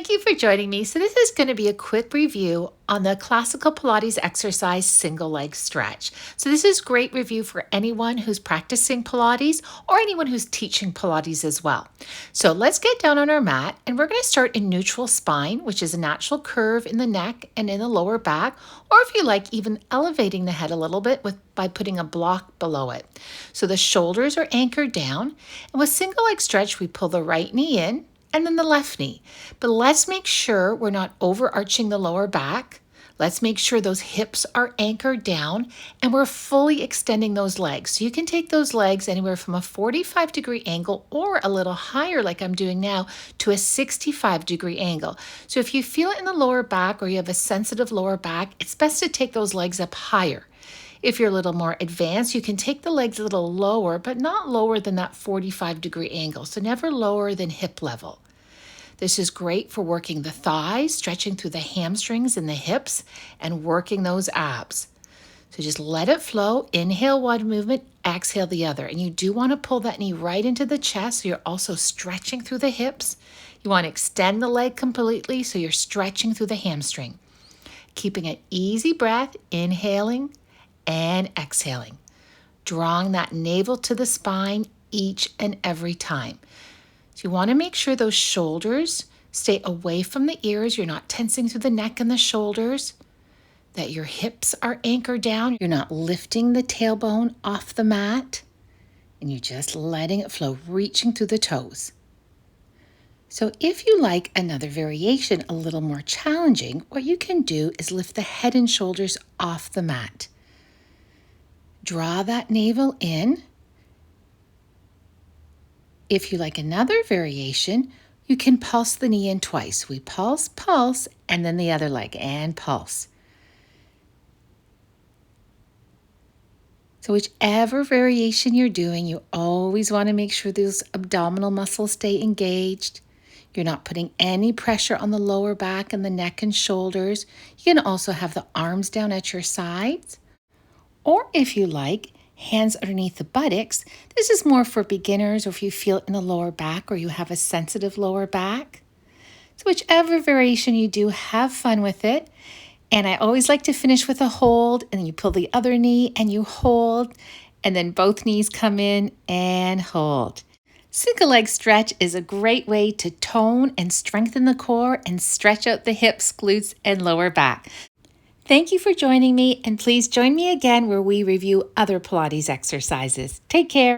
Thank you for joining me. So this is going to be a quick review on the Classical Pilates exercise single leg stretch. So this is great review for anyone who's practicing Pilates or anyone who's teaching Pilates as well. So let's get down on our mat and we're going to start in neutral spine, which is a natural curve in the neck and in the lower back, or if you like, even elevating the head a little bit by putting a block below it. So the shoulders are anchored down, and with single leg stretch, we pull the right knee in and then the left knee. But let's make sure we're not overarching the lower back. Let's make sure those hips are anchored down and we're fully extending those legs. So you can take those legs anywhere from a 45-degree angle or a little higher like I'm doing now to a 65-degree angle. So if you feel it in the lower back or you have a sensitive lower back, it's best to take those legs up higher. If you're a little more advanced, you can take the legs a little lower, but not lower than that 45-degree angle, so never lower than hip level. This is great for working the thighs, stretching through the hamstrings and the hips, and working those abs. So just let it flow. Inhale one movement, exhale the other. And you do want to pull that knee right into the chest, so you're also stretching through the hips. You want to extend the leg completely, so you're stretching through the hamstring. Keeping an easy breath, inhaling and exhaling, drawing that navel to the spine each and every time. So you want to make sure those shoulders stay away from the ears. You're not tensing through the neck and the shoulders, that your hips are anchored down. You're not lifting the tailbone off the mat, and you're just letting it flow, reaching through the toes. So if you like another variation a little more challenging, what you can do is lift the head and shoulders off the mat. Draw that navel in. If you like another variation, you can pulse the knee in twice. We pulse, pulse, and then the other leg, and pulse. So whichever variation you're doing, you always want to make sure those abdominal muscles stay engaged. You're not putting any pressure on the lower back and the neck and shoulders. You can also have the arms down at your sides. Or if you like, hands underneath the buttocks. This is more for beginners or if you feel it in the lower back or you have a sensitive lower back. So whichever variation you do, have fun with it. And I always like to finish with a hold, and then you pull the other knee and you hold, and then both knees come in and hold. Single leg stretch is a great way to tone and strengthen the core and stretch out the hips, glutes, and lower back. Thank you for joining me, and please join me again where we review other Pilates exercises. Take care.